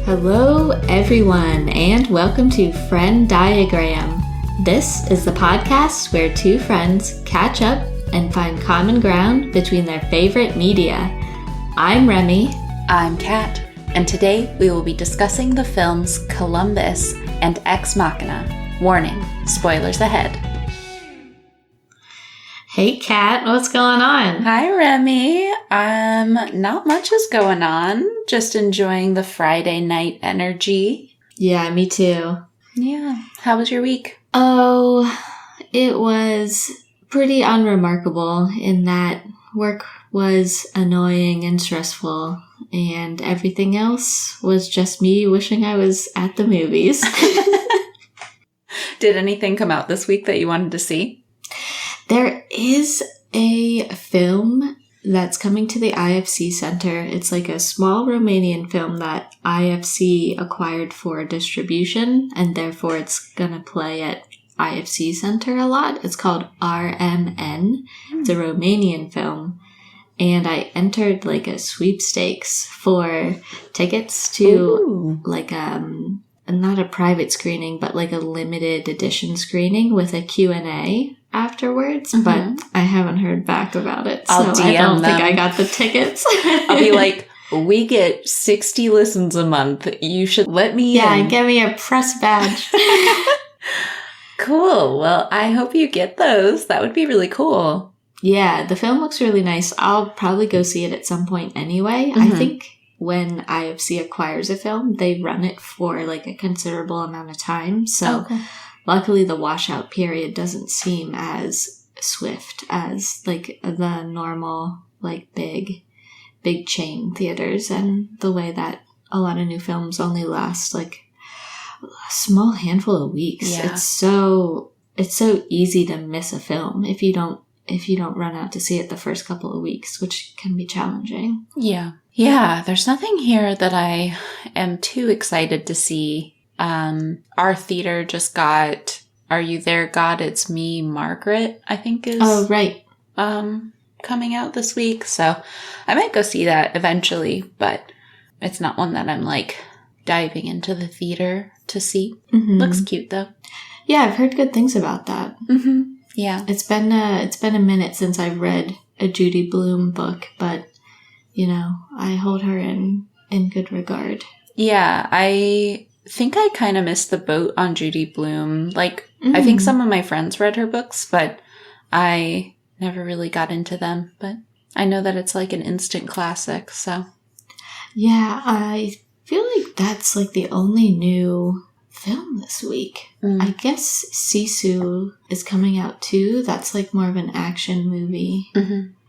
Hello, everyone, and welcome to Friend Diagram. This is the podcast where two friends catch up and find common ground between their favorite media. I'm Remy. I'm Kat, and today we will be discussing the films Columbus and Ex Machina. Warning, spoilers ahead. Hey, Kat, what's going on? Hi, Remy. Not much is going on. Just enjoying the Friday night energy. Yeah, me too. Yeah. How was your week? Oh, it was pretty unremarkable in that work was annoying and stressful, and everything else was just me wishing I was at the movies. Did anything come out this week that you wanted to see? There is a film that's coming to the IFC Center. It's like a small Romanian film that IFC acquired for distribution, and therefore it's going to play at IFC Center a lot. It's called RMN. It's a Romanian film. And I entered like a sweepstakes for tickets to like not a private screening, but like a limited edition screening with a Q&A afterwards, but I haven't heard back about it, so I don't think I got the tickets. I'll be like, we get 60 listens a month. You should let me in. Yeah, give me a press badge. Cool. Well, I hope you get those. That would be really cool. Yeah, the film looks really nice. I'll probably go see it at some point anyway. I think when IFC acquires a film, they run it for like a considerable amount of time, so luckily the washout period doesn't seem as swift as like the normal like big chain theaters, and the way that a lot of new films only last like a small handful of weeks. Yeah. It's so easy to miss a film if you don't run out to see it the first couple of weeks, which can be challenging. Yeah, there's nothing here that I am too excited to see. Our theater just got Are You There, God? It's Me, Margaret, I think is coming out this week. So I might go see that eventually, but it's not one that I'm like diving into the theater to see. Looks cute though. Yeah, I've heard good things about that. Yeah. It's been a minute since I've read a Judy Blume book, but you know, I hold her in good regard. Yeah, I think I kind of missed the boat on Judy Blume. Like, I think some of my friends read her books, but I never really got into them. But I know that it's like an instant classic, so. Yeah, I feel like that's like the only new film this week. I guess Sisu is coming out too. That's like more of an action movie.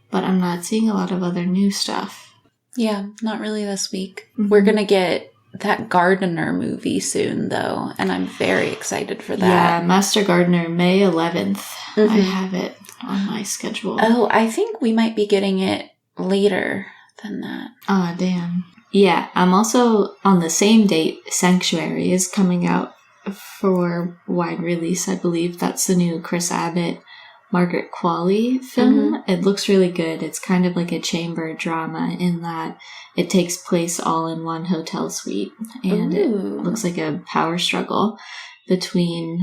But I'm not seeing a lot of other new stuff. Yeah, not really this week. We're going to get that Gardener movie soon, though, and I'm very excited for that. Yeah, Master Gardener, May 11th. I have it on my schedule. Oh, I think we might be getting it later than that. Oh, damn. Yeah, I'm also on the same date. Sanctuary is coming out for wide release, I believe. That's the new Chris Abbott, Margaret Qualley film. It looks really good. It's kind of like a chamber drama in that it takes place all in one hotel suite, and it looks like a power struggle between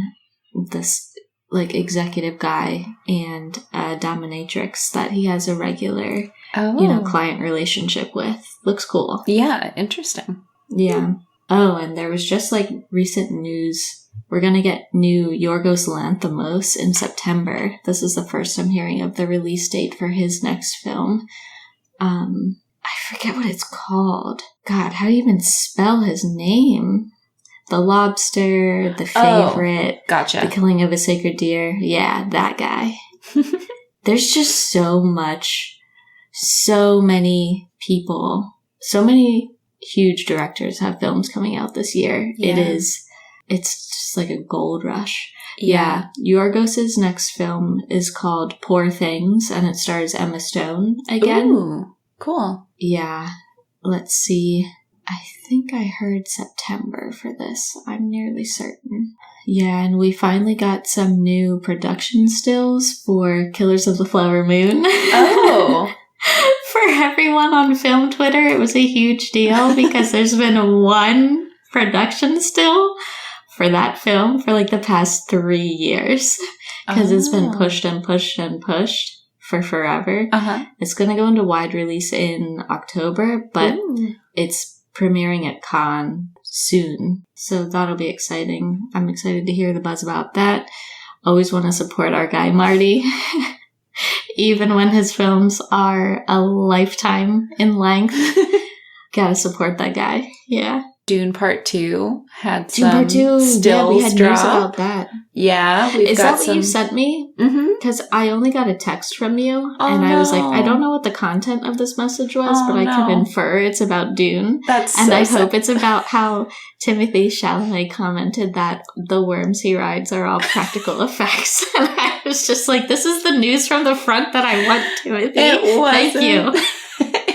this like executive guy and a dominatrix that he has a regular client relationship with. Looks cool. Yeah, interesting. Yeah. Oh, and there was just like recent news. We're going to get new Yorgos Lanthimos in September. This is the first I'm hearing of the release date for his next film. I forget what it's called. God, how do you even spell his name? The Lobster, The Favorite, Gotcha. The Killing of a Sacred Deer. Yeah, that guy. There's just so many people, so many huge directors have films coming out this year. Yeah. It's just like a gold rush. Yeah. Yorgos's next film is called Poor Things, and it stars Emma Stone again. Ooh, cool. Yeah. Let's see. I think I heard September for this. I'm nearly certain. Yeah, and we finally got some new production stills for Killers of the Flower Moon. Oh. For everyone on film Twitter, it was a huge deal because there's been one production still for that film for like the past 3 years. Because it's been pushed and pushed and pushed for forever. It's going to go into wide release in October, but it's premiering at Cannes soon. So that'll be exciting. I'm excited to hear the buzz about that. Always want to support our guy, Marty. Even when his films are a lifetime in length. Gotta support that guy. Yeah. Dune Part 2 had Dune Part 2. stills Yeah, we had drop. news about that. Yeah, we've Is got that what you sent me? Because I only got a text from you, and I was like, I don't know what the content of this message was, but I could infer it's about Dune. And I hope it's about how Timothée Chalamet commented that the worms he rides are all practical effects. And I was just like, this is the news from the front that I want, Timothy. It wasn't. Thank you.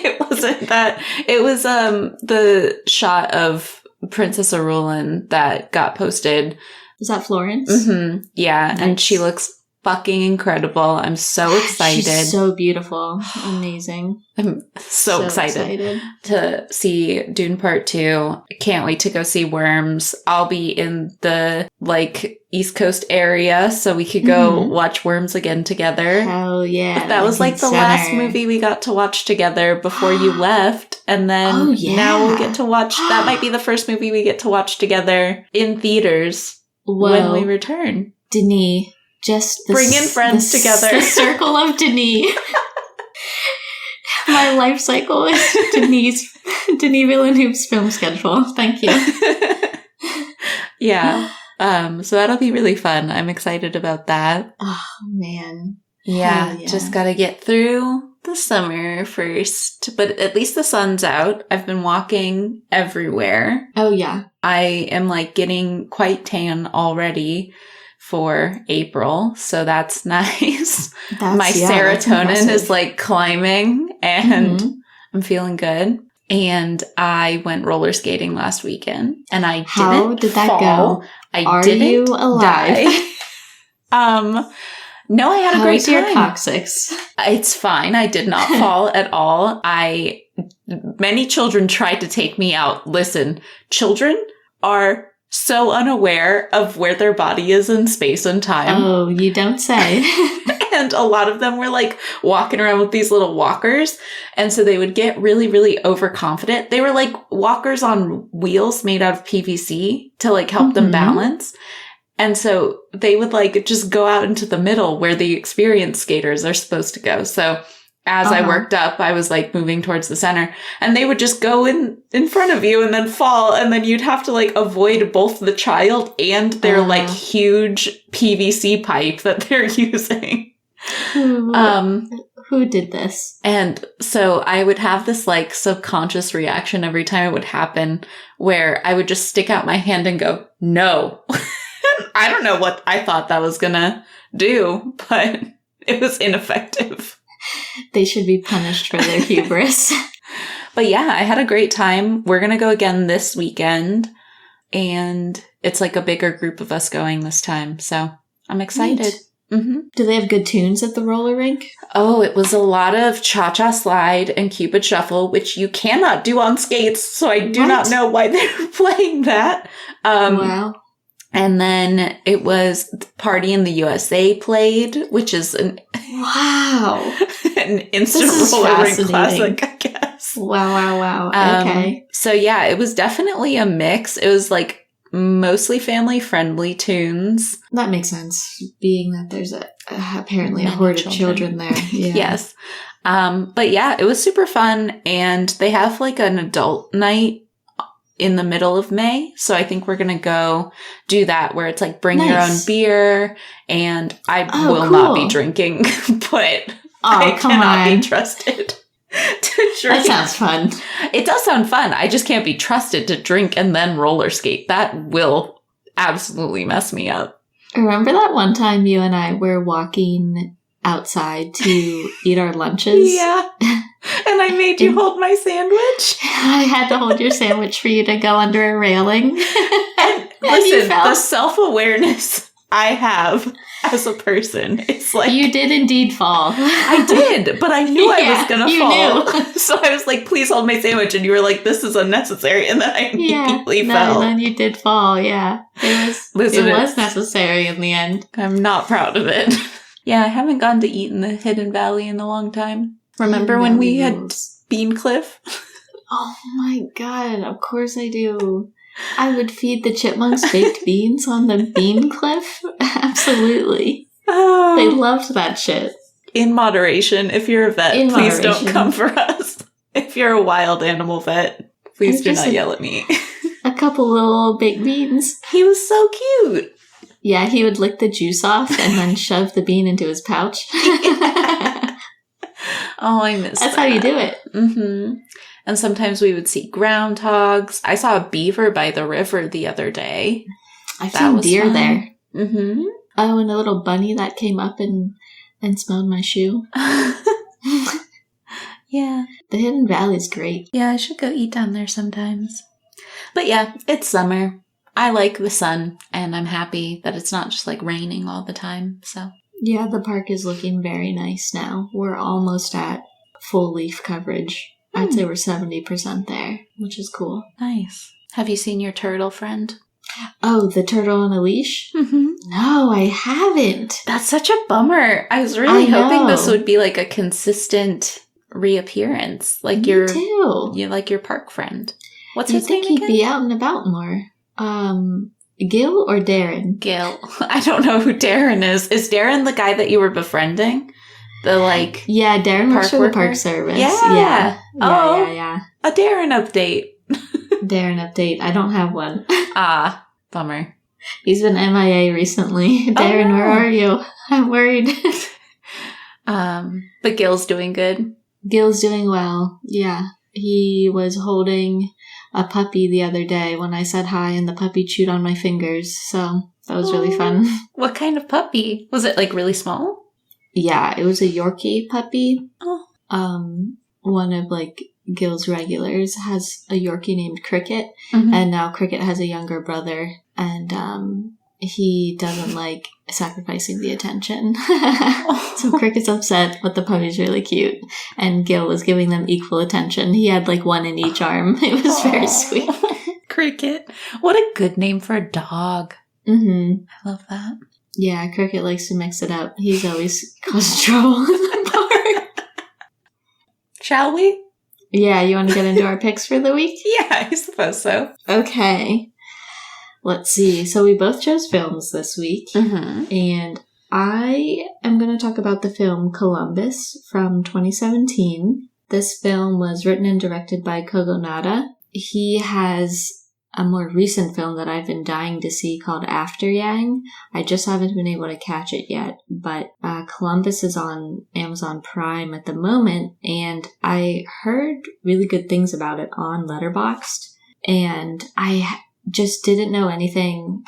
It wasn't that. It was the shot of Princess Arulin that got posted. Is that Florence? Yeah, Nice. and she looks fucking incredible. I'm so excited. She's so beautiful. Amazing. I'm so excited to see Dune Part 2. Can't wait to go see Worms. I'll be in the, East Coast area, so we could go watch Worms again together. Hell yeah. That was, the last movie we got to watch together before you left, and then now we'll get to watch... That might be the first movie we get to watch together in theaters when we return. Denis. Just bring in friends together. The circle of Denis. My life cycle is Denis Villeneuve's film schedule. Thank you. Yeah. So that'll be really fun. I'm excited about that. Oh, man. Yeah. Just gotta get through the summer first. But at least the sun's out. I've been walking everywhere. Oh, yeah. I am getting quite tan already for April, so that's nice. My serotonin is climbing, and I'm feeling good. And I went roller skating last weekend, and I didn't fall. How did that go? I didn't you alive? Die. No, I had a great time. How's your coccyx? It's fine. I did not fall at all. Many children tried to take me out. Listen, children are so unaware of where their body is in space and time. Oh, you don't say. And a lot of them were walking around with these little walkers. And so they would get really, really overconfident. They were walkers on wheels made out of PVC to help them balance. And so they would just go out into the middle where the experienced skaters are supposed to go. So as I worked up, I was moving towards the center, and they would just go in front of you and then fall. And then you'd have to avoid both the child and their huge PVC pipe that they're using. Who did this? And so I would have this subconscious reaction every time it would happen, where I would just stick out my hand and go, no. I don't know what I thought that was gonna do, but it was ineffective. They should be punished for their hubris. But yeah, I had a great time. We're going to go again this weekend. And it's a bigger group of us going this time. So I'm excited. Do they have good tunes at the roller rink? Oh, it was a lot of Cha-Cha Slide and Cupid Shuffle, which you cannot do on skates. So I do not know why they were playing that. Wow. And then it was Party in the USA played, which is an instant roller rink classic, I guess. Wow. Okay. So yeah, it was definitely a mix. It was mostly family-friendly tunes. That makes sense, being that there's apparently a horde of children there. Yeah. Yes. But yeah, it was super fun, and they have an adult night in the middle of May. So I think we're going to go do that, where it's bring your own beer, and I will not be drinking, but I cannot be trusted to drink. That sounds fun. It does sound fun. I just can't be trusted to drink and then roller skate. That will absolutely mess me up. Remember that one time you and I were walking outside to eat our lunches? Yeah. And I made you hold my sandwich. I had to hold your sandwich for you to go under a railing. And listen, the self-awareness I have as a person. It's like... You did indeed fall. I did, but I knew I was going to fall. Knew. So I was like, please hold my sandwich. And you were like, this is unnecessary. And then I immediately fell. And then you did fall, yeah. It was necessary in the end. I'm not proud of it. Yeah, I haven't gone to eat in the Hidden Valley in a long time. Remember when we had Bean Cliff? Oh my god, of course I do. I would feed the chipmunks baked beans on the bean cliff. Absolutely. Oh. They loved that shit. In moderation. If you're a vet, please don't come for us. If you're a wild animal vet, please do not yell at me. A couple little baked beans. He was so cute. Yeah, he would lick the juice off and then shove the bean into his pouch. Oh, I miss that. That's how you do it. Mm-hmm. And sometimes we would see groundhogs. I saw a beaver by the river the other day. I've seen deer fun. There. Mm-hmm. Oh, and a little bunny that came up and smelled my shoe. Yeah. The Hidden Valley's great. Yeah, I should go eat down there sometimes. But yeah, it's summer. I like the sun, and I'm happy that it's not just like raining all the time, so. Yeah, the park is looking very nice now. We're almost at full leaf coverage. I'd say we're 70% there, which is cool. Nice. Have you seen your turtle friend? Oh, the turtle on a leash? Mm-hmm. No, I haven't. That's such a bummer. I was really hoping this would be like a consistent reappearance. Like Me too. You like your park friend. What's his name again? You'd think he'd be out and about more. Gil or Darren? Gil. I don't know who Darren is. Is Darren the guy that you were befriending? Yeah, Darren works for the park service. Yeah. Yeah. A Darren update. Darren update. I don't have one. Ah, bummer. He's been MIA recently. Darren, where are you? I'm worried. But Gil's doing good. Gil's doing well. Yeah. He was holding a puppy the other day when I said hi, and the puppy chewed on my fingers. So that was really fun. What kind of puppy? Was it like really small? Yeah, it was a Yorkie puppy. Oh. One of like Gil's regulars has a Yorkie named Cricket, and now Cricket has a younger brother, and he doesn't like sacrificing the attention. So Cricket's upset, but the puppy's really cute, and Gil was giving them equal attention. He had like one in each arm. It was very sweet. Cricket. What a good name for a dog. Mm-hmm. I love that. Yeah, Cricket likes to mix it up. He's always caused trouble in the park. Shall we? Yeah, you want to get into our picks for the week? Yeah, I suppose so. Okay. Let's see. So we both chose films this week. Mm-hmm. And I am going to talk about the film Columbus from 2017. This film was written and directed by Kogo Nada. He has a more recent film that I've been dying to see called After Yang. I just haven't been able to catch it yet, but Columbus is on Amazon Prime at the moment, and I heard really good things about it on Letterboxd, and I just didn't know anything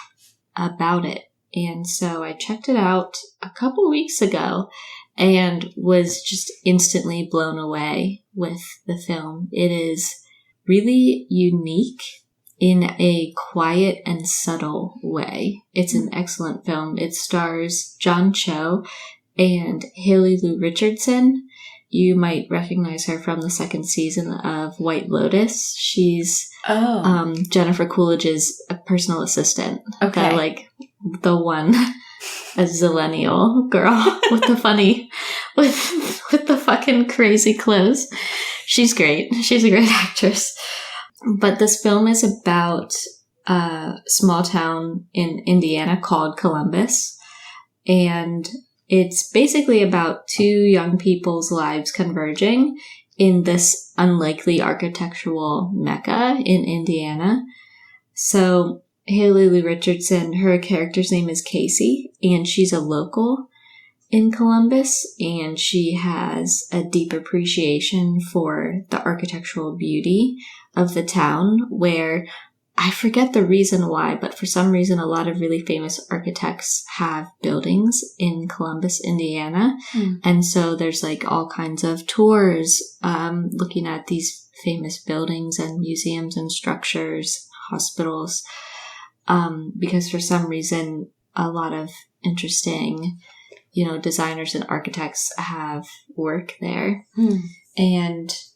about it. And so I checked it out a couple weeks ago and was just instantly blown away with the film. It is really unique in a quiet and subtle way. It's an excellent film. It stars John Cho and Haley Lu Richardson. You might recognize her from the second season of White Lotus. She's Jennifer Coolidge's personal assistant. Okay. The one, a zillennial girl with the funny, with the fucking crazy clothes. She's great. She's a great actress. But this film is about a small town in Indiana called Columbus. And it's basically about two young people's lives converging in this unlikely architectural mecca in Indiana. So Haley Lu Richardson, her character's name is Casey, and she's a local in Columbus, and she has a deep appreciation for the architectural beauty of the town, where I forget the reason why, but for some reason a lot of really famous architects have buildings in Columbus, Indiana. And so there's like all kinds of tours looking at these famous buildings and museums and structures, hospitals, because for some reason a lot of interesting, designers and architects have work there.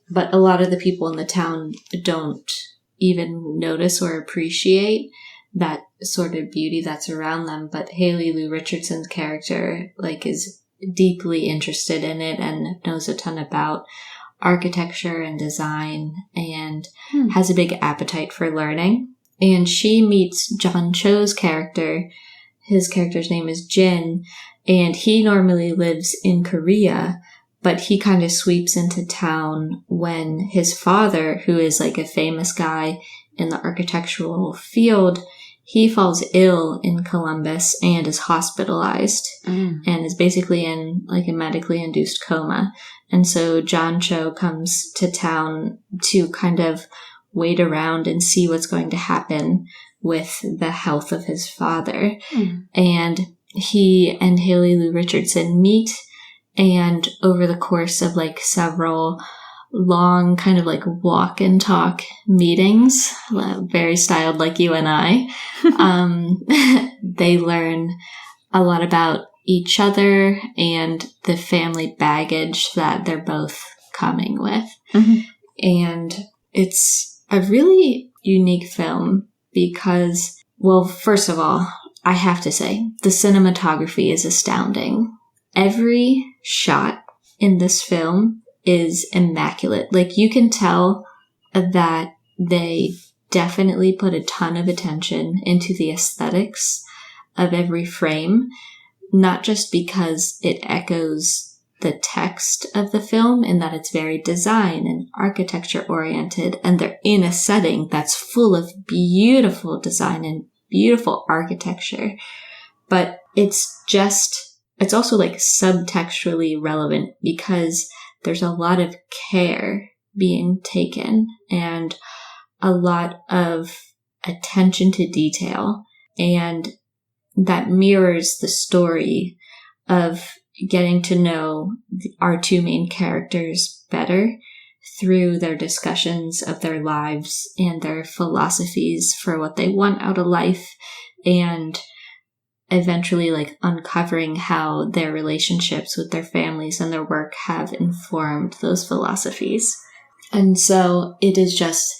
But a lot of the people in the town don't even notice or appreciate that sort of beauty that's around them. But Haley Lou Richardson's character, is deeply interested in it and knows a ton about architecture and design and has a big appetite for learning. And she meets John Cho's character. His character's name is Jin, and he normally lives in Korea, but he kind of sweeps into town when his father, who is a famous guy in the architectural field, he falls ill in Columbus and is hospitalized and is basically in a medically induced coma. And so John Cho comes to town to kind of wait around and see what's going to happen with the health of his father. And he and Haley Lou Richardson meet, and over the course of several long kind of walk and talk meetings, very styled like you and I, they learn a lot about each other and the family baggage that they're both coming with. And it's a really unique film because, well, first of all, I have to say, the cinematography is astounding. Every shot in this film is immaculate. You can tell that they definitely put a ton of attention into the aesthetics of every frame, not just because it echoes the text of the film in that it's very design and architecture oriented, and they're in a setting that's full of beautiful design and beautiful architecture, but it's also subtextually relevant because there's a lot of care being taken and a lot of attention to detail, and that mirrors the story of getting to know our two main characters better through their discussions of their lives and their philosophies for what they want out of life, and eventually uncovering how their relationships with their families and their work have informed those philosophies. And so it is just,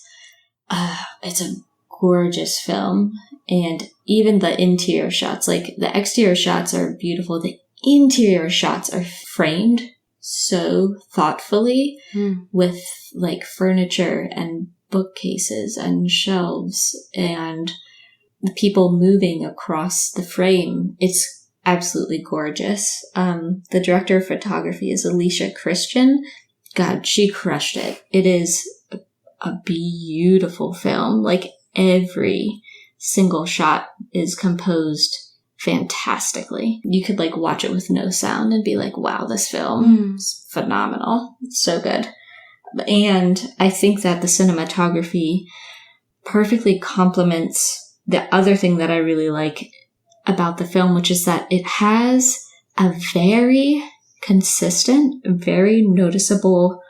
it's a gorgeous film. And even the interior shots, the exterior shots are beautiful. The interior shots are framed so thoughtfully with furniture and bookcases and shelves and the people moving across the frame. It's absolutely gorgeous. The director of photography is Alicia Christian. God, she crushed it. It is a beautiful film. Every single shot is composed fantastically. You could watch it with no sound and be wow, this film is phenomenal. It's so good. And I think that the cinematography perfectly complements the other thing that I really like about the film, which is that it has a very consistent, very noticeable,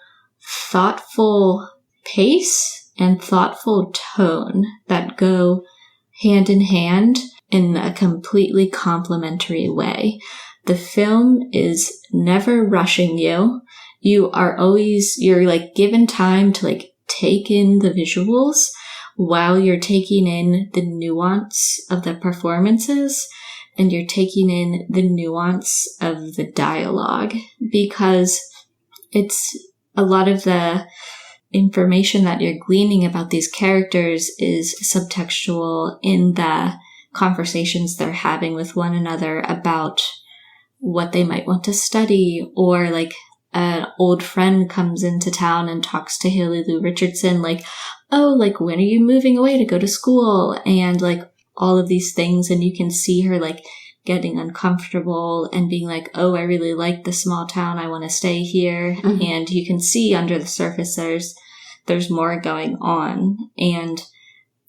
thoughtful pace and thoughtful tone that go hand in hand in a completely complementary way. The film is never rushing you. You're given time to take in the visuals while you're taking in the nuance of the performances and you're taking in the nuance of the dialogue, because it's a lot of the information that you're gleaning about these characters is subtextual in the conversations they're having with one another about what they might want to study, or an old friend comes into town and talks to Haley Lou Richardson, when are you moving away to go to school? And all of these things. And you can see her getting uncomfortable and being oh, I really like the small town. I want to stay here. Mm-hmm. And you can see under the surface, there's more going on. And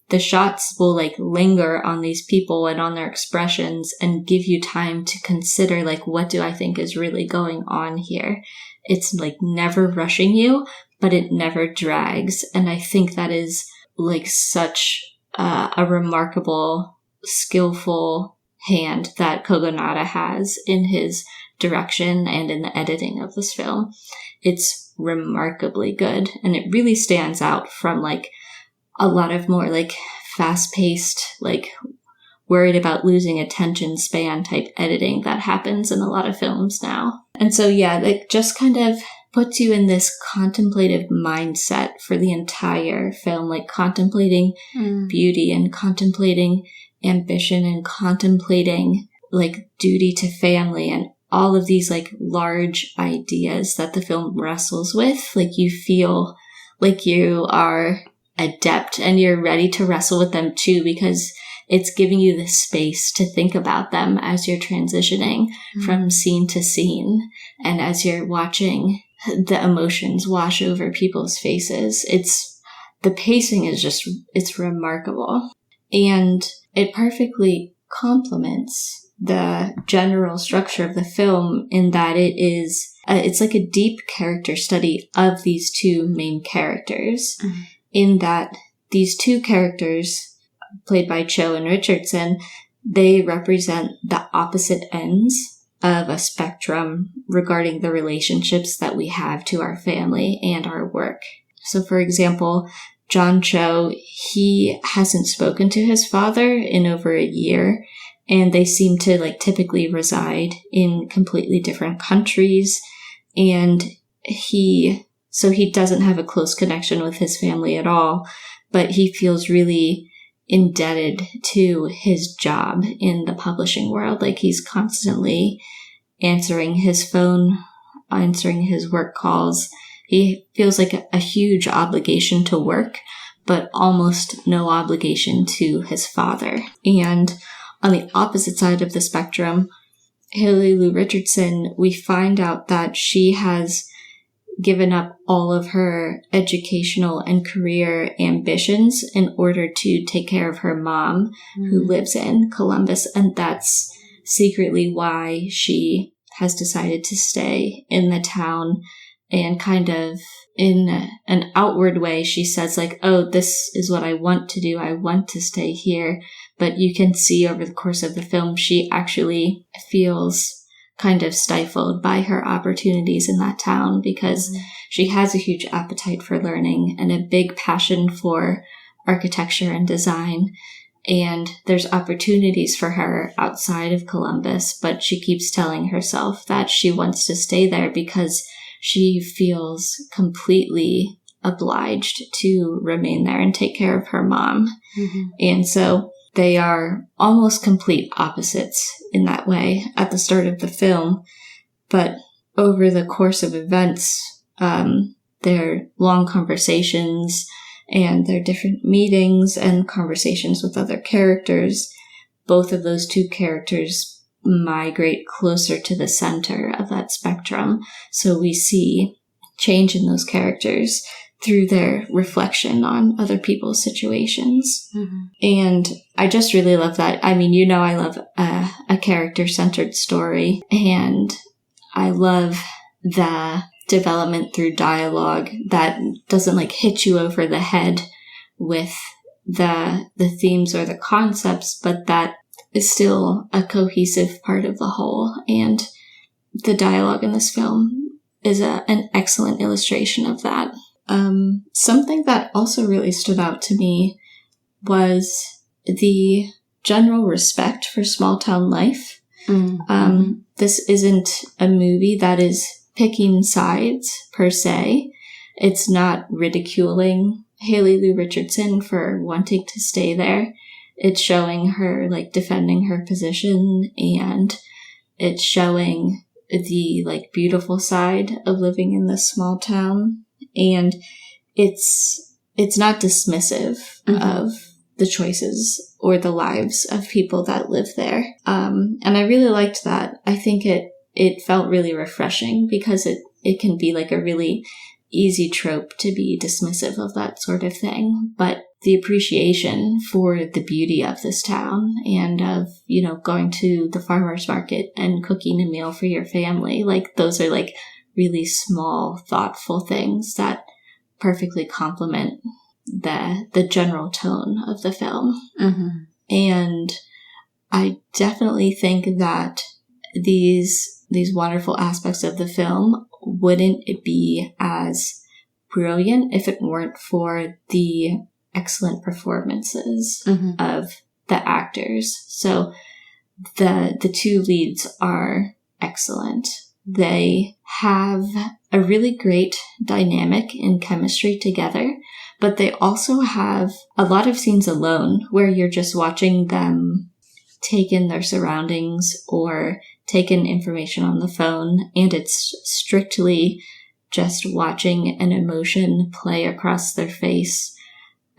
the shots will linger on these people and on their expressions and give you time to consider what do I think is really going on here? It's never rushing you, but it never drags. And I think that is such a remarkable, skillful hand that Kogonada has in his direction and in the editing of this film. It's remarkably good, and it really stands out from like a lot of more like fast-paced, like worried about losing attention span type editing that happens in a lot of films now. And so yeah, it just kind of puts you in this contemplative mindset for the entire film, like contemplating beauty and contemplating ambition and contemplating like duty to family and all of these like large ideas that the film wrestles with. Like you feel like you are adept and you're ready to wrestle with them too, because it's giving you the space to think about them as you're transitioning from scene to scene and as you're watching the emotions wash over people's faces. The pacing is just, it's remarkable. And it perfectly complements the general structure of the film in that it's like a deep character study of these two main characters, in that these two characters, played by Cho and Richardson, they represent the opposite ends of a spectrum regarding the relationships that we have to our family and our work. So for example, John Cho, he hasn't spoken to his father in over a year, and they seem to like typically reside in completely different countries, and he doesn't have a close connection with his family at all, but he feels really indebted to his job in the publishing world. Like he's constantly answering his phone, answering his work calls. He feels like a huge obligation to work, but almost no obligation to his father. And on the opposite side of the spectrum, Haley Lou Richardson, we find out that she has given up all of her educational and career ambitions in order to take care of her mom, who lives in Columbus. And that's secretly why she has decided to stay in the town, and kind of in an outward way, she says like, oh, this is what I want to do. I want to stay here. But you can see over the course of the film, she actually feels kind of stifled by her opportunities in that town, because she has a huge appetite for learning and a big passion for architecture and design. And there's opportunities for her outside of Columbus, but she keeps telling herself that she wants to stay there because she feels completely obliged to remain there and take care of her mom. And so they are almost complete opposites in that way at the start of the film, but over the course of events, their long conversations and their different meetings and conversations with other characters, both of those two characters migrate closer to the center of that spectrum. So we see change in those characters through their reflection on other people's situations. And I just really love that. I mean, I love a character-centered story, and I love the development through dialogue that doesn't like hit you over the head with the themes or the concepts, but that is still a cohesive part of the whole. And the dialogue in this film is an excellent illustration of that. Something that also really stood out to me was the general respect for small town life. This isn't a movie that is picking sides per se. It's not ridiculing Haley Lou Richardson for wanting to stay there. It's showing her like defending her position, and it's showing the like beautiful side of living in this small town. And it's not dismissive of the choices or the lives of people that live there. And I really liked that. I think it felt really refreshing, because it can be like a really easy trope to be dismissive of that sort of thing. But the appreciation for the beauty of this town and of, going to the farmer's market and cooking a meal for your family, like those are like really small, thoughtful things that perfectly complement the general tone of the film. And I definitely think that these wonderful aspects of the film wouldn't be as brilliant if it weren't for the excellent performances of the actors. So the two leads are excellent. They have a really great dynamic and chemistry together, but they also have a lot of scenes alone where you're just watching them take in their surroundings or take in information on the phone, and it's strictly just watching an emotion play across their face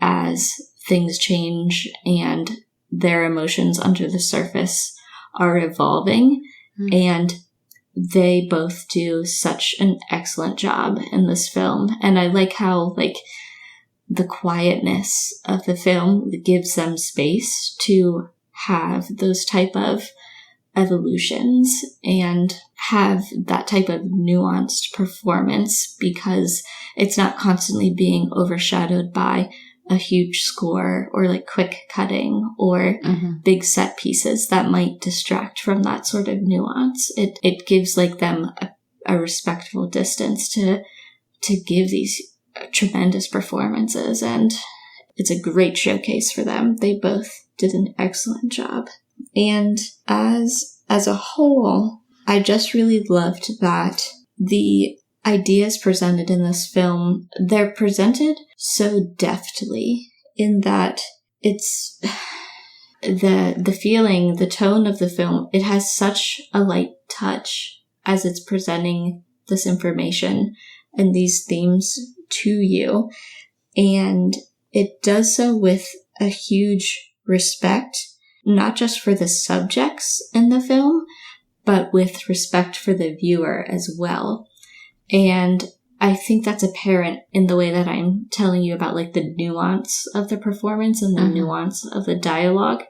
as things change and their emotions under the surface are evolving. And they both do such an excellent job in this film. And I like how, like, the quietness of the film gives them space to have those type of evolutions and have that type of nuanced performance, because it's not constantly being overshadowed by a huge score or like quick cutting or big set pieces that might distract from that sort of nuance. It gives like them a respectful distance to give these tremendous performances, and it's a great showcase for them. They both did an excellent job. And as a whole, I just really loved that the ideas presented in this film, they're presented so deftly in that it's the feeling, the tone of the film, it has such a light touch as it's presenting this information and these themes to you. And it does so with a huge respect, not just for the subjects in the film, but with respect for the viewer as well. And I think that's apparent in the way that I'm telling you about like the nuance of the performance and the nuance of the dialogue.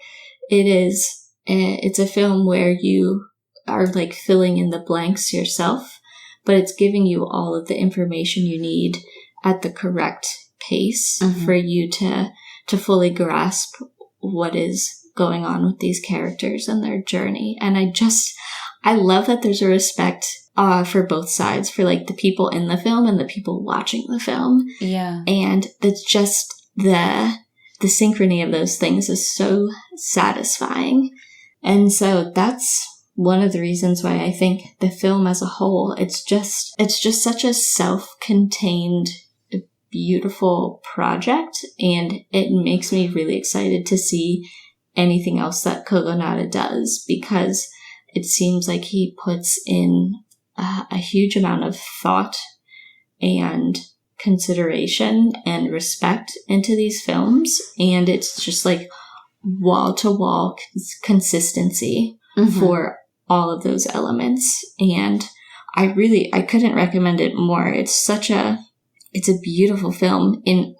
It's a film where you are like filling in the blanks yourself, but it's giving you all of the information you need at the correct pace for you to fully grasp what is going on with these characters and their journey. And I love that there's a respect for both sides, for like the people in the film and the people watching the film. Yeah. And it's just the synchrony of those things is so satisfying. And so that's one of the reasons why I think the film as a whole, it's just such a self-contained, beautiful project. And it makes me really excited to see anything else that Kogonada does, because it seems like he puts in a huge amount of thought and consideration and respect into these films. And it's just like wall-to-wall consistency for all of those elements. And I couldn't recommend it more. It's a beautiful film in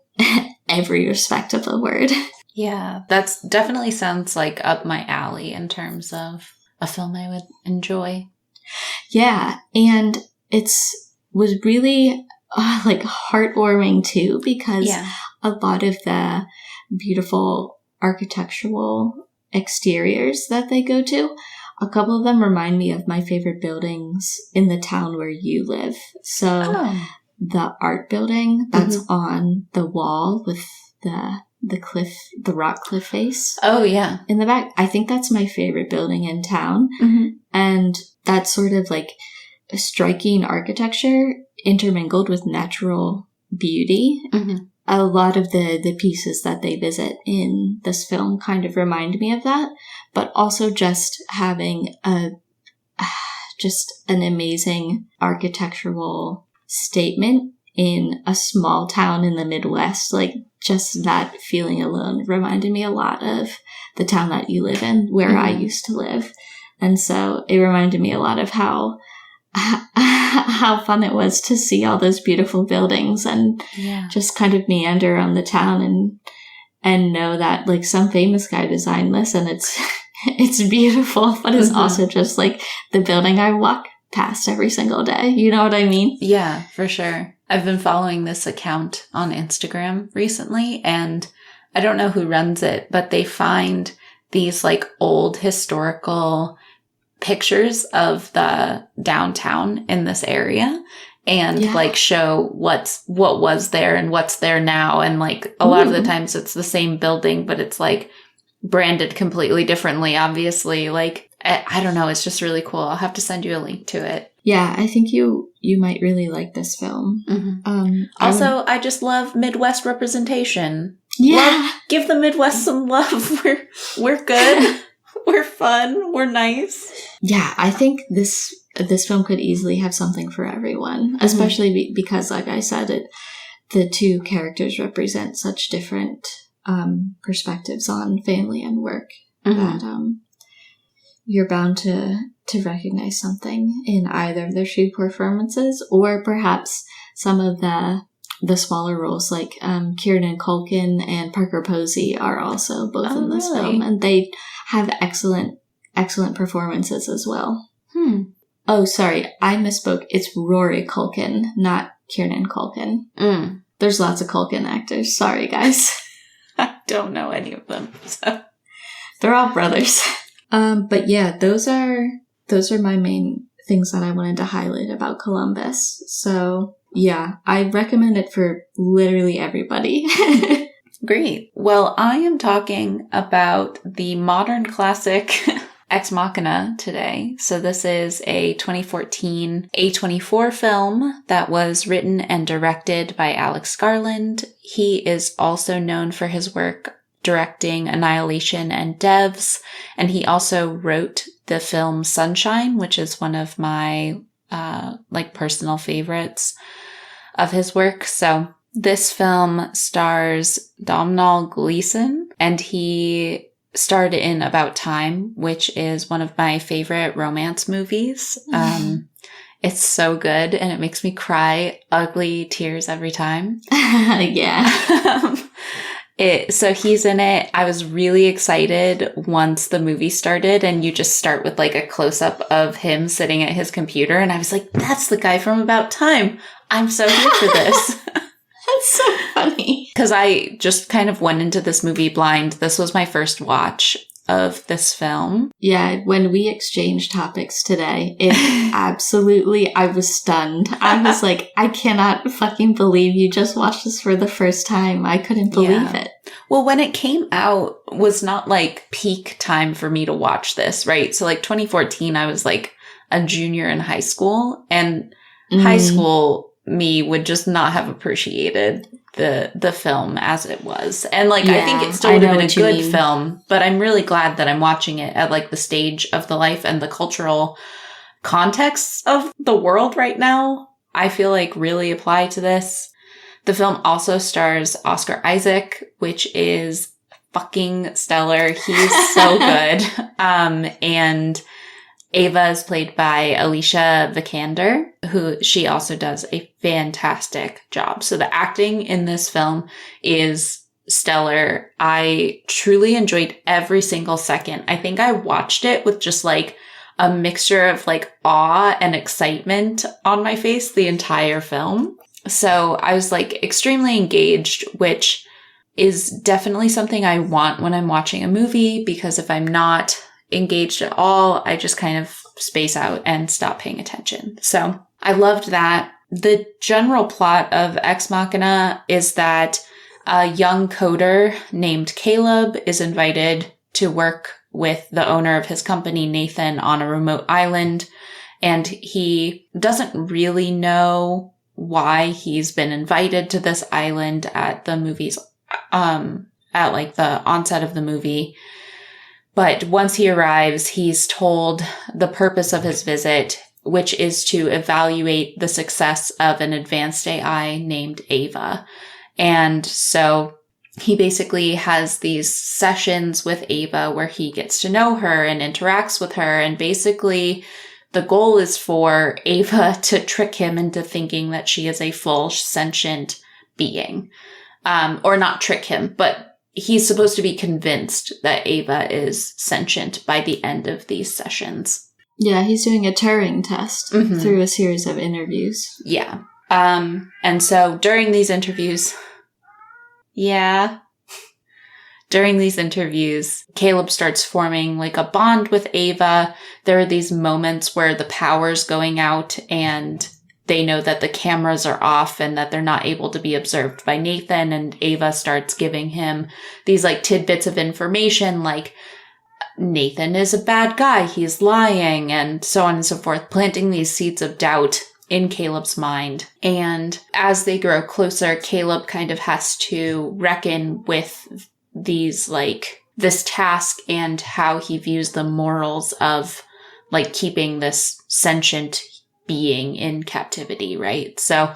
every respect of the word. Yeah, that's definitely sounds like up my alley in terms of a film I would enjoy. Yeah, and was really like heartwarming too, because a lot of the beautiful architectural exteriors that they go to, a couple of them remind me of my favorite buildings in the town where you live. So the art building that's on the wall with the rock cliff face. Oh, yeah. In the back. I think that's my favorite building in town. And that sort of like striking architecture intermingled with natural beauty. A lot of the pieces that they visit in this film kind of remind me of that, but also just having just an amazing architectural statement in a small town in the Midwest. Like, just that feeling alone reminded me a lot of the town that you live in, where I used to live. And so it reminded me a lot of how fun it was to see all those beautiful buildings and just kind of meander around the town and know that like some famous guy designed this, and it's beautiful, but it's also just like the building I walk past every single day. You know what I mean? Yeah, for sure. I've been following this account on Instagram recently, and I don't know who runs it, but they find these like old historical pictures of the downtown in this area and like show what was there and what's there now. And like a lot of the times it's the same building, but it's like branded completely differently, obviously. Like, I don't know. It's just really cool. I'll have to send you a link to it. Yeah, I think you might really like this film. Also, I just love Midwest representation. Yeah. Give the Midwest some love. We're good. We're fun. We're nice. Yeah, I think this film could easily have something for everyone, especially because, like I said, the two characters represent such different perspectives on family and work that you're bound to recognize something in either of their two performances, or perhaps some of the smaller roles, like Kieran Culkin and Parker Posey are also both in this film, and they have excellent performances as well. Oh, sorry, I misspoke. It's Rory Culkin, not Kieran Culkin. There's lots of Culkin actors. Sorry, guys. I don't know any of them. So. They're all brothers. But yeah, those are my main things that I wanted to highlight about Columbus. So yeah, I recommend it for literally everybody. Great. Well, I am talking about the modern classic Ex Machina today. So this is a 2014 A24 film that was written and directed by Alex Garland. He is also known for his work directing Annihilation and Devs, and he also wrote the film Sunshine, which is one of my personal favorites of his work. So this film stars Domhnall Gleeson, and he starred in About Time, which is one of my favorite romance movies. It's so good, and it makes me cry ugly tears every time. Yeah. So he's in it. I was really excited once the movie started, and you just start with like a close-up of him sitting at his computer, and I was like, that's the guy from About Time. I'm so here for this. That's so funny. Because I just kind of went into this movie blind. This was my first watch of this film. Yeah, when we exchanged topics today, I was stunned. I was like, I cannot fucking believe you just watched this for the first time. I couldn't believe it. Well, when it came out was not like peak time for me to watch this, right? So like 2014, I was like a junior in high school, and high school me would just not have appreciated the film as it was. And like, I think it still would have been a good film, but I'm really glad that I'm watching it at like the stage of the life and the cultural contexts of the world right now, I feel like really apply to this. The film also stars Oscar Isaac, which is fucking stellar. He's so good. And Ava is played by Alicia Vikander, who she also does a fantastic job. So the acting in this film is stellar. I truly enjoyed every single second. I think I watched it with just like a mixture of like awe and excitement on my face the entire film. So I was like extremely engaged, which is definitely something I want when I'm watching a movie, because if I'm not engaged at all, I just kind of space out and stop paying attention. So I loved that. The general plot of Ex Machina is that a young coder named Caleb is invited to work with the owner of his company, Nathan, on a remote island, and he doesn't really know why he's been invited to this island at the movies, at like the onset of the movie. But once he arrives, he's told the purpose of his visit, which is to evaluate the success of an advanced AI named Ava. And so he basically has these sessions with Ava where he gets to know her and interacts with her. And basically the goal is for Ava to trick him into thinking that she is a full sentient being. Or not trick him, but he's supposed to be convinced that Ava is sentient by the end of these sessions. Yeah, he's doing a Turing test through a series of interviews. Yeah. And so during these interviews, during these interviews, Caleb starts forming like a bond with Ava. There are these moments where the power's going out and they know that the cameras are off and that they're not able to be observed by Nathan. And Ava starts giving him these like tidbits of information like, Nathan is a bad guy, he's lying, and so on and so forth, planting these seeds of doubt in Caleb's mind. And as they grow closer, Caleb kind of has to reckon with these, like, this task and how he views the morals of, like, keeping this sentient being in captivity, right? So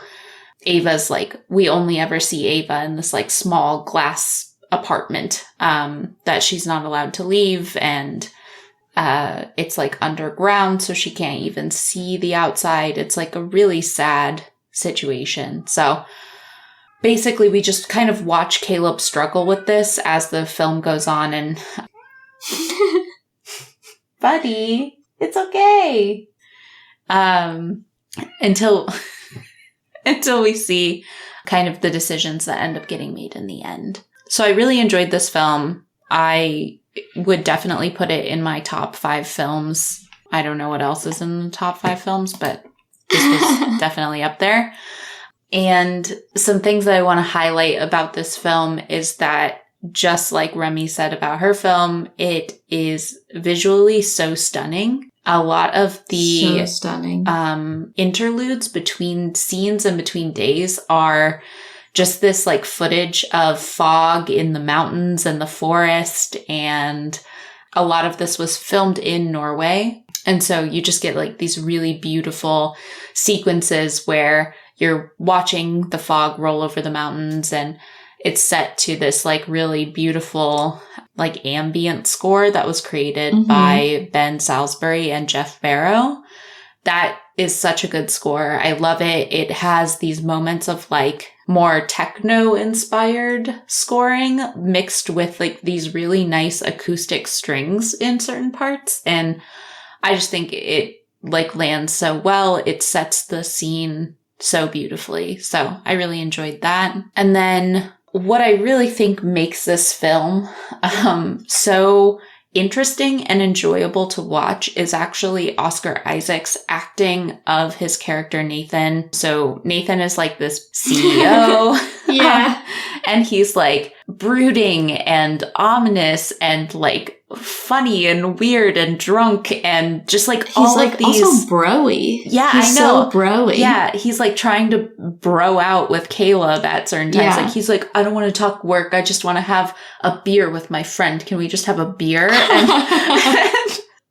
Ava's like, we only ever see Ava in this, like, small glass apartment that she's not allowed to leave, and it's like underground, so she can't even see the outside. It's like a really sad situation. So basically we just kind of watch Caleb struggle with this as the film goes on, and buddy, it's okay. Until we see kind of the decisions that end up getting made in the end. So I really enjoyed this film. I would definitely put it in my top 5 films. I don't know what else is in the top 5 films, but this was definitely up there. And some things that I want to highlight about this film is that, just like Remy said about her film, it is visually so stunning. A lot of the interludes between scenes and between days are just this like footage of fog in the mountains and the forest. And a lot of this was filmed in Norway. And so you just get like these really beautiful sequences where you're watching the fog roll over the mountains, and it's set to this like really beautiful like ambient score that was created by Ben Salisbury and Jeff Barrow. That is such a good score. I love it. It has these moments of like more techno-inspired scoring mixed with like these really nice acoustic strings in certain parts. And I just think it like lands so well. It sets the scene so beautifully. So I really enjoyed that. And then what I really think makes this film so interesting and enjoyable to watch is actually Oscar Isaac's acting of his character Nathan. So Nathan is like this CEO. Yeah. And he's like brooding and ominous and like funny and weird and drunk and just like he's all like of these. Also broy. Yeah, he's I know. So broy. Yeah, he's like trying to bro out with Caleb at certain times. Yeah. Like he's like, I don't want to talk work. I just want to have a beer with my friend. Can we just have a beer? And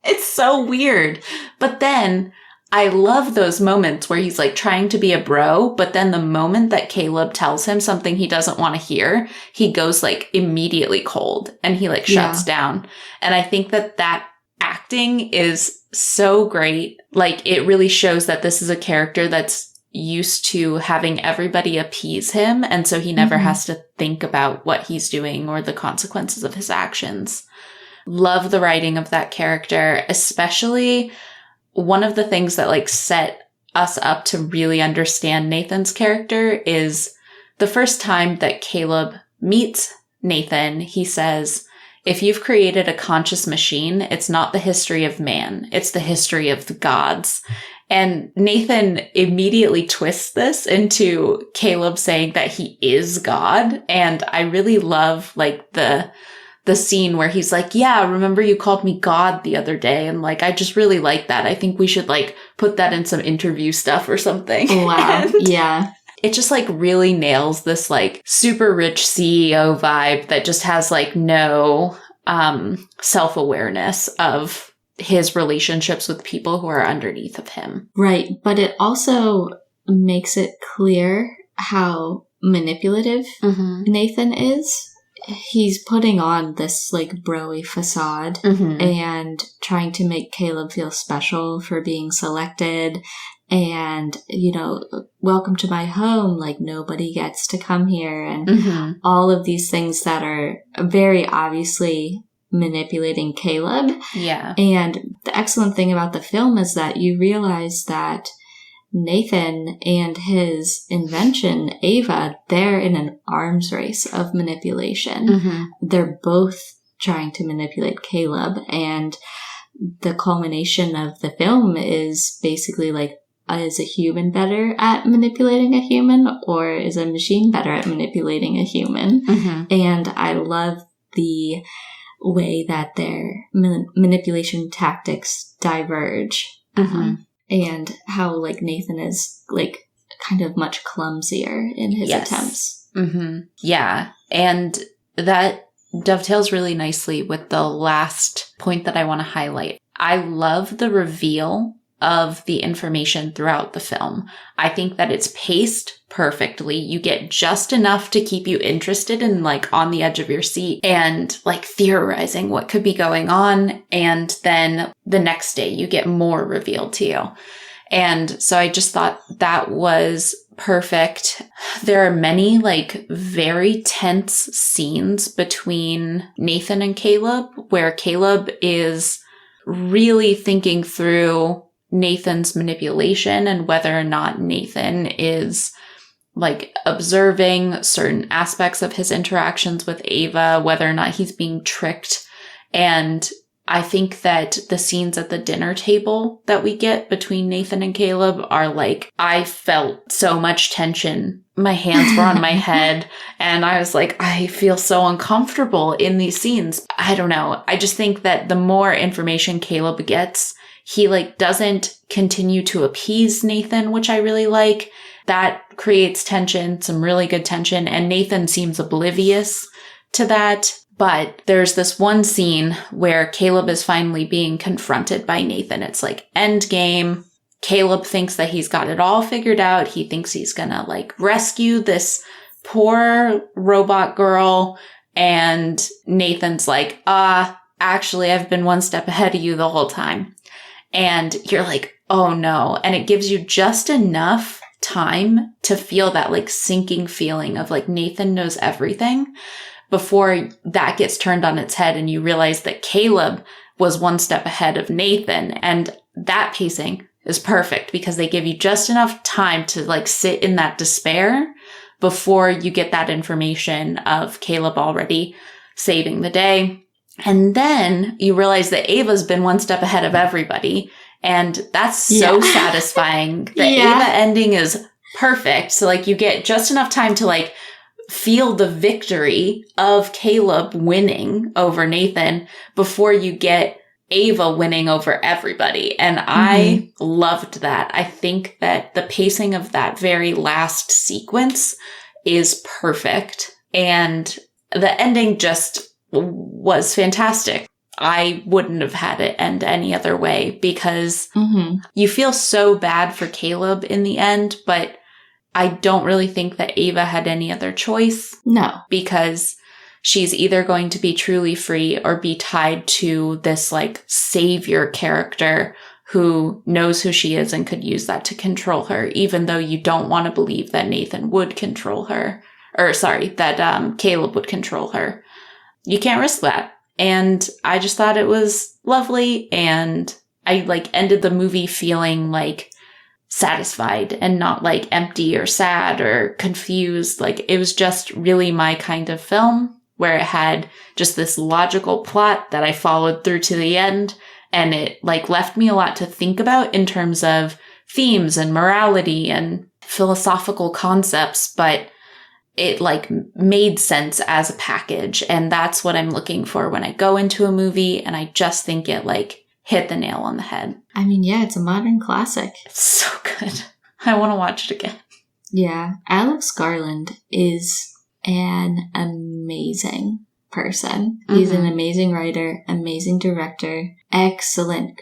it's so weird. But then I love those moments where he's like trying to be a bro, but then the moment that Caleb tells him something he doesn't want to hear, he goes like immediately cold and he like shuts down. And I think that acting is so great. Like it really shows that this is a character that's used to having everybody appease him. And so he never has to think about what he's doing or the consequences of his actions. Love the writing of that character, especially one of the things that like set us up to really understand Nathan's character is the first time that Caleb meets Nathan, he says, if you've created a conscious machine, it's not the history of man, it's the history of the gods. And Nathan immediately twists this into Caleb saying that he is God. And I really love like the scene where he's like, yeah, remember you called me God the other day. And like, I just really like that. I think we should like put that in some interview stuff or something. Wow. Yeah. It just like really nails this like super rich CEO vibe that just has like no self-awareness of his relationships with people who are underneath of him. Right. But it also makes it clear how manipulative Nathan is. He's putting on this like broy facade and trying to make Caleb feel special for being selected and, you know, welcome to my home, like nobody gets to come here, and all of these things that are very obviously manipulating Caleb. Yeah. And the excellent thing about the film is that you realize that Nathan and his invention, Ava, they're in an arms race of manipulation. Mm-hmm. They're both trying to manipulate Caleb, and the culmination of the film is basically like, is a human better at manipulating a human, or is a machine better at manipulating a human? Mm-hmm. And I love the way that their manipulation tactics diverge. Mm-hmm. And how, like, Nathan is, like, kind of much clumsier in his attempts. Mm-hmm. Yeah. And that dovetails really nicely with the last point that I want to highlight. I love the reveal of the information throughout the film. I think that it's paced perfectly. You get just enough to keep you interested and like on the edge of your seat and like theorizing what could be going on. And then the next day you get more revealed to you. And so I just thought that was perfect. There are many like very tense scenes between Nathan and Caleb where Caleb is really thinking through Nathan's manipulation and whether or not Nathan is like observing certain aspects of his interactions with Ava, whether or not he's being tricked. And I think that the scenes at the dinner table that we get between Nathan and Caleb are like, I felt so much tension. My hands were on my head and I was like, I feel so uncomfortable in these scenes. I don't know. I just think that the more information Caleb gets, he like doesn't continue to appease Nathan, which I really like. That creates tension, some really good tension. And Nathan seems oblivious to that. But there's this one scene where Caleb is finally being confronted by Nathan. It's like end game. Caleb thinks that he's got it all figured out. He thinks he's gonna like rescue this poor robot girl. And Nathan's like, actually, I've been one step ahead of you the whole time. And you're like, oh no. And it gives you just enough time to feel that like sinking feeling of like Nathan knows everything before that gets turned on its head and you realize that Caleb was one step ahead of Nathan. And that pacing is perfect because they give you just enough time to like sit in that despair before you get that information of Caleb already saving the day. And then you realize that Ava's been one step ahead of everybody. And that's so satisfying. The Ava ending is perfect. So like you get just enough time to like feel the victory of Caleb winning over Nathan before you get Ava winning over everybody. And I loved that. I think that the pacing of that very last sequence is perfect. And the ending just was fantastic. I wouldn't have had it end any other way because you feel so bad for Caleb in the end, but I don't really think that Ava had any other choice. No. Because she's either going to be truly free or be tied to this like savior character who knows who she is and could use that to control her, even though you don't want to believe that Nathan would control her. Or sorry, that Caleb would control her. You can't risk that. And I just thought it was lovely. And I like ended the movie feeling like satisfied and not like empty or sad or confused. Like it was just really my kind of film where it had just this logical plot that I followed through to the end. And it like left me a lot to think about in terms of themes and morality and philosophical concepts, but it like made sense as a package. And that's what I'm looking for when I go into a movie. And I just think it like hit the nail on the head. I mean, yeah, it's a modern classic. It's so good. I want to watch it again. Yeah. Alex Garland is an amazing person. He's an amazing writer, amazing director, excellent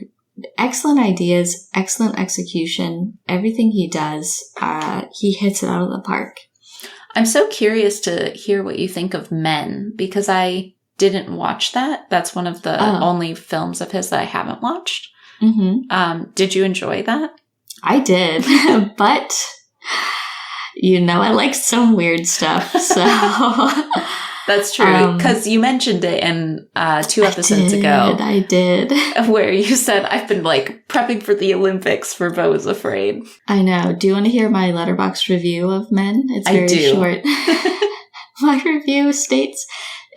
ideas, excellent execution. Everything he does, he hits it out of the park. I'm so curious to hear what you think of Men because I didn't watch that. That's one of the only films of his that I haven't watched. Did you enjoy that? I did, but you know I like some weird stuff, so That's true. Because you mentioned it in 2 episodes ago. I did. Where you said, I've been like prepping for the Olympics for Beau is Afraid. I know. Do you want to hear my Letterboxd review of Men? It's very short. My review states,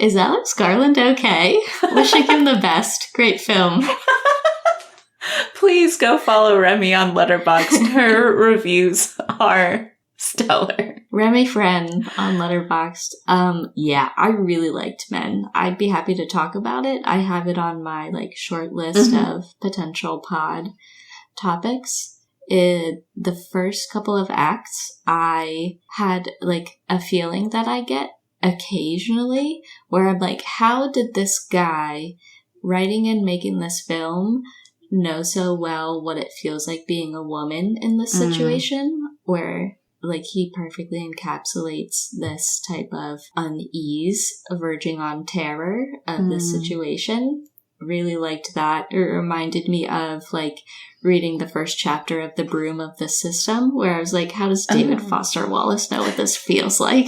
is Alex Garland okay? Wishing him the best. Great film. Please go follow Remy on Letterboxd. Her reviews are stellar. Remy Friend on Letterboxd. Yeah, I really liked Men. I'd be happy to talk about it. I have it on my like short list of potential pod topics. The first couple of acts, I had like a feeling that I get occasionally where I'm like, how did this guy writing and making this film know so well what it feels like being a woman in this situation, where like he perfectly encapsulates this type of unease verging on terror of this situation. Really liked that. It reminded me of like reading the first chapter of The Broom of the System, where I was like, how does David Foster Wallace know what this feels like?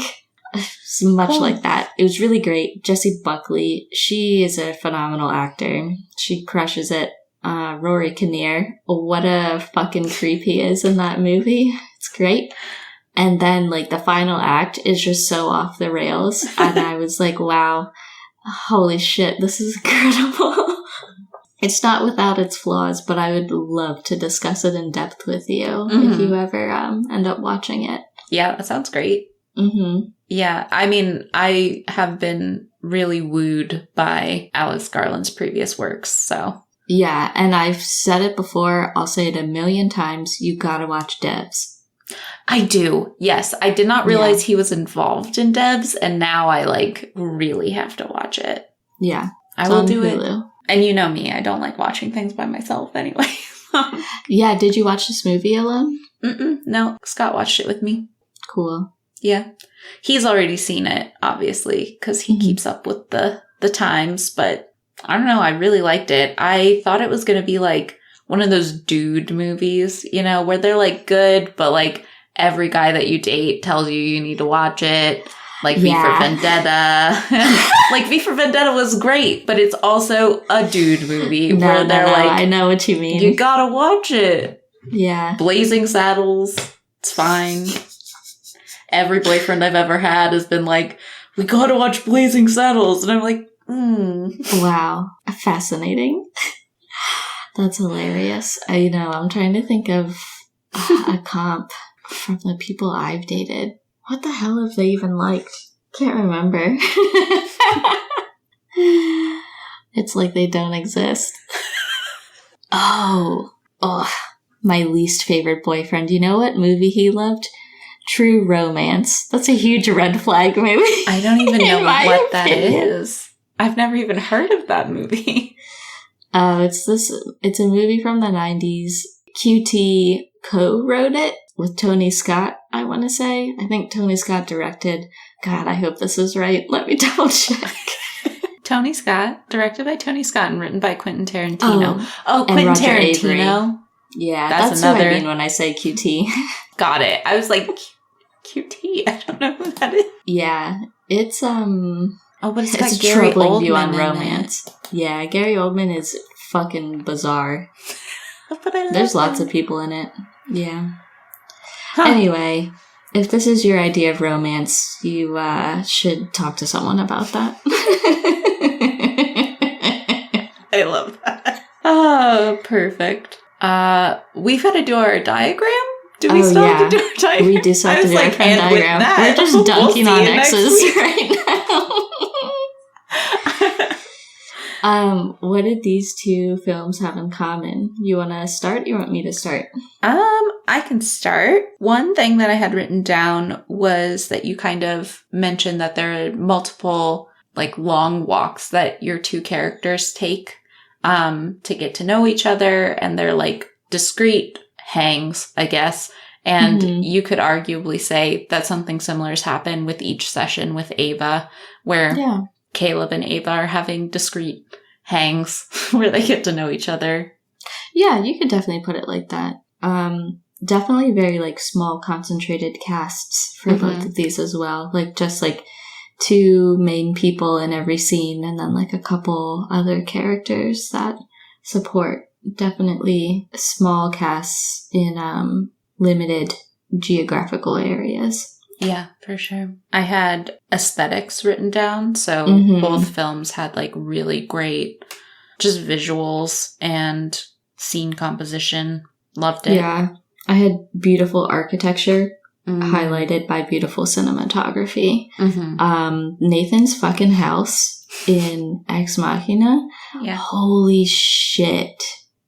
It's much like that. It was really great. Jessie Buckley, she is a phenomenal actor. She crushes it. Rory Kinnear, what a fucking creep he is in that movie. It's great. And then like the final act is just so off the rails. And I was like, wow, holy shit, this is incredible. It's not without its flaws, but I would love to discuss it in depth with you if you ever end up watching it. Yeah, that sounds great. Yeah, I mean, I have been really wooed by Alex Garland's previous works, so... Yeah, and I've said it before, I'll say it a million times, you gotta watch Devs. I do, yes. I did not realize he was involved in Devs, and now I, like, really have to watch it. Yeah. I will do Hulu. It. And you know me, I don't like watching things by myself anyway. Yeah, did you watch this movie alone? No, Scott watched it with me. Cool. Yeah. He's already seen it, obviously, because he keeps up with the times, but... I don't know, I really liked it. I thought it was going to be like one of those dude movies, you know, where they're like good, but like every guy that you date tells you need to watch it. Like V for Vendetta. Like V for Vendetta was great, but it's also a dude movie where they're like, I know what you mean. You gotta watch it. Yeah. Blazing Saddles. It's fine. Every boyfriend I've ever had has been like, we gotta watch Blazing Saddles. And I'm like, Wow. Fascinating. That's hilarious. I'm trying to think of a comp from the people I've dated. What the hell have they even liked? Can't remember. It's like they don't exist. Oh, my least favorite boyfriend. You know what movie he loved? True Romance. That's a huge red flag movie. I don't even know what that is. I've never even heard of that movie. It's a movie from the 90s. QT co-wrote it with Tony Scott, I want to say. I think Tony Scott directed. God, I hope this is right. Let me double check. Tony Scott, directed by Tony Scott and written by Quentin Tarantino. Quentin Roger Tarantino. Avery. Yeah, that's another... what I mean when I say QT. Got it. I was like, QT? I don't know who that is. Yeah, it's but it's a Gary troubling Oldman view on romance. Yeah, Gary Oldman is fucking bizarre. But I love There's lots him. of people in it. Yeah. Anyway, if this is your idea of romance, you should talk to someone about that. I love that. Oh, perfect. We've got to do our diagram? Do we still have to do our diagram? We do still have to do our Venn diagram. We're just dunking on exes right now. What did these two films have in common? You want to start? You want me to start? I can start. One thing that I had written down was that you kind of mentioned that there are multiple, like, long walks that your two characters take, to get to know each other, and they're, like, discrete hangs, I guess. And you could arguably say that something similar has happened with each session with Ava, where Caleb and Ava are having discrete hangs where they get to know each other. Yeah, you could definitely put it like that. Definitely very, like, small, concentrated casts for both of these as well. Like, just, like, two main people in every scene and then like a couple other characters that support. Definitely small casts in limited geographical areas. Yeah, for sure. I had aesthetics written down, so both films had like really great just visuals and scene composition. Loved it. Yeah. I had beautiful architecture highlighted by beautiful cinematography. Nathan's fucking house in Ex Machina. Yeah. Holy shit.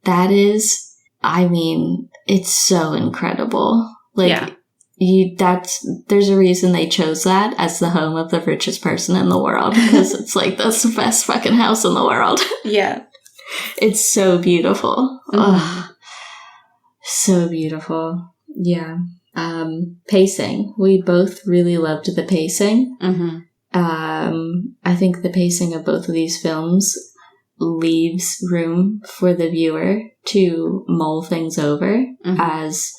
That is, I mean, it's so incredible. Like, there's a reason they chose that as the home of the richest person in the world, because it's like, that's the best fucking house in the world. Yeah. It's so beautiful. Oh, so beautiful. Yeah. Pacing. We both really loved the pacing. I think the pacing of both of these films leaves room for the viewer to mull things over as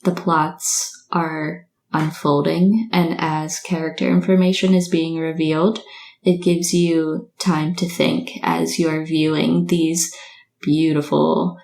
the plots are unfolding and as character information is being revealed. It gives you time to think as you're viewing these beautiful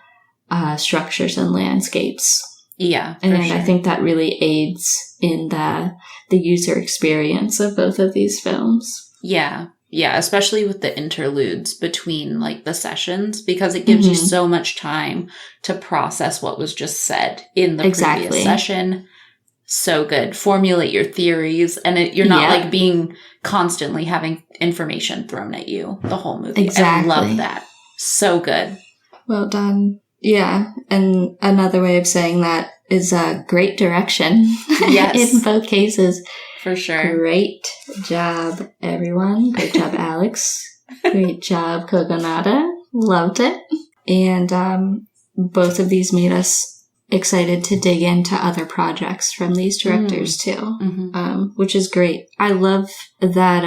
structures and landscapes. Yeah, and sure. I think that really aids in the user experience of both of these films. Yeah, especially with the interludes between like the sessions, because it gives you so much time to process what was just said in the previous session. So good. Formulate your theories, and you're not like being constantly having information thrown at you the whole movie. Exactly. I love that. So good. Well done. Yeah, and another way of saying that is great direction. Yes. In both cases. For sure. Great job, everyone. Great job, Alex. Great job, Kogonada. Loved it. And both of these made us excited to dig into other projects from these directors too, which is great. I love that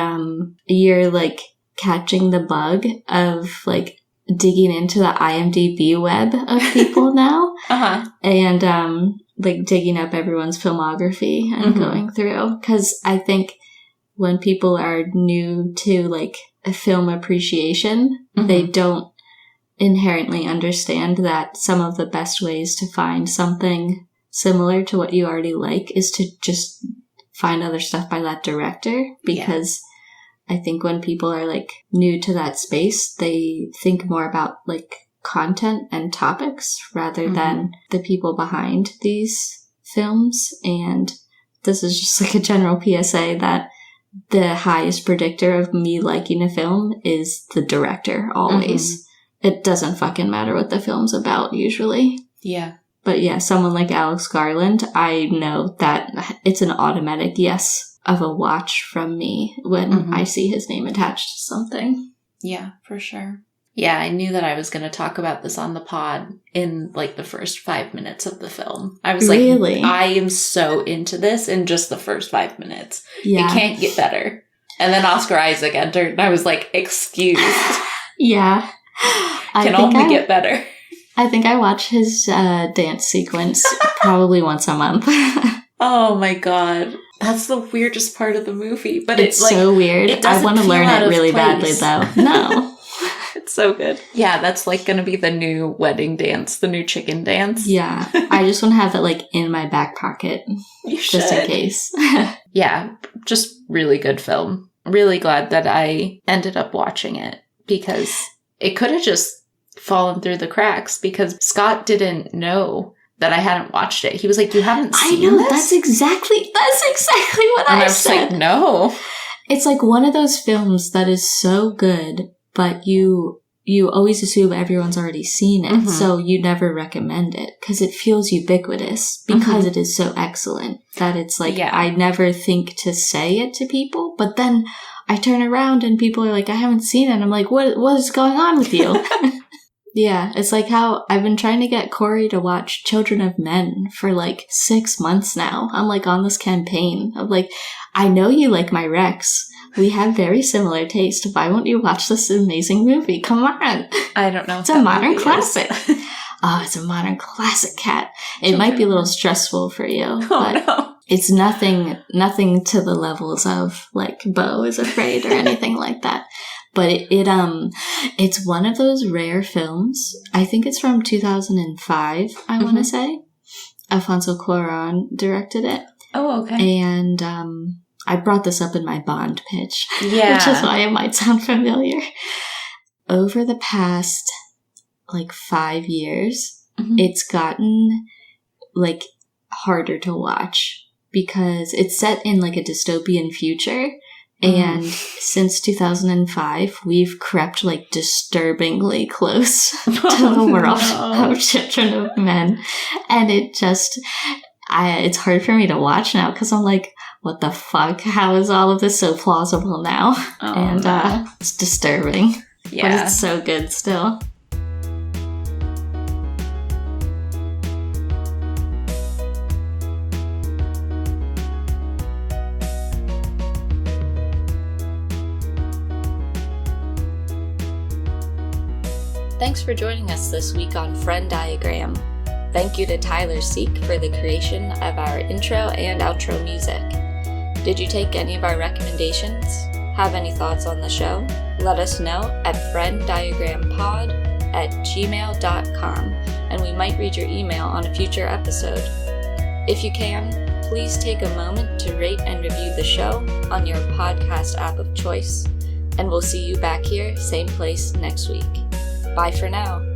you're like catching the bug of like digging into the IMDb web of people now and like digging up everyone's filmography and going through, because I think when people are new to like a film appreciation, they don't inherently understand that some of the best ways to find something similar to what you already like is to just find other stuff by that director, because I think when people are like new to that space, they think more about like content and topics rather than the people behind these films. And this is just like a general PSA that the highest predictor of me liking a film is the director always. It doesn't fucking matter what the film's about usually. Yeah. But yeah, someone like Alex Garland, I know that it's an automatic yes of a watch from me when I see his name attached to something. Yeah, for sure. Yeah, I knew that I was going to talk about this on the pod in like the first 5 minutes of the film. I was like, I am so into this in just the first 5 minutes. Yeah. It can't get better. And then Oscar Isaac entered and I was like, excused. Yeah. Can only get better. I think I watch his dance sequence probably once a month. Oh my god. That's the weirdest part of the movie. But it's like, so weird. I want to learn it really badly, though. No. It's so good. Yeah, that's like going to be the new wedding dance, the new chicken dance. Yeah. I just want to have that like in my back pocket. You should. Just in case. Yeah, just really good film. Really glad that I ended up watching it, because it could have just fallen through the cracks, because Scott didn't know that I hadn't watched it. He was like, you haven't seen this? I know, that's exactly what I said. And I was like, no. It's like one of those films that is so good, but you always assume everyone's already seen it, so you never recommend it, because it feels ubiquitous, because it is so excellent, that it's like, I never think to say it to people, but then I turn around and people are like, I haven't seen it. And I'm like, what is going on with you? Yeah, it's like how I've been trying to get Corey to watch Children of Men for like 6 months now. I'm like on this campaign of like, I know you like my Rex. We have very similar taste. Why won't you watch this amazing movie? Come on. I don't know. It's a modern classic. Oh, it's a modern classic, Kat. It might be a little stressful for you. Oh, but no. It's nothing to the levels of like Beau is Afraid or anything like that. But it's one of those rare films. I think it's from 2005, I want to say. Alfonso Cuarón directed it. Oh, okay. And I brought this up in my Bond pitch, which Yeah. is why it might sound familiar. Over the past, like, 5 years, it's gotten, like, harder to watch because it's set in, like, a dystopian future. And since 2005, we've crept, like, disturbingly close to the world of Children of Men. And it just, it's hard for me to watch now because I'm like, what the fuck? How is all of this so plausible now? It's disturbing. Yeah. But it's so good still. Thanks for joining us this week on Friend Diagram. Thank you to Tyler Seek for the creation of our intro and outro music. Did you take any of our recommendations? Have any thoughts on the show? Let us know at frienddiagrampod@gmail.com, and we might read your email on a future episode. If you can, please take a moment to rate and review the show on your podcast app of choice, and we'll see you back here, same place next week. Bye for now.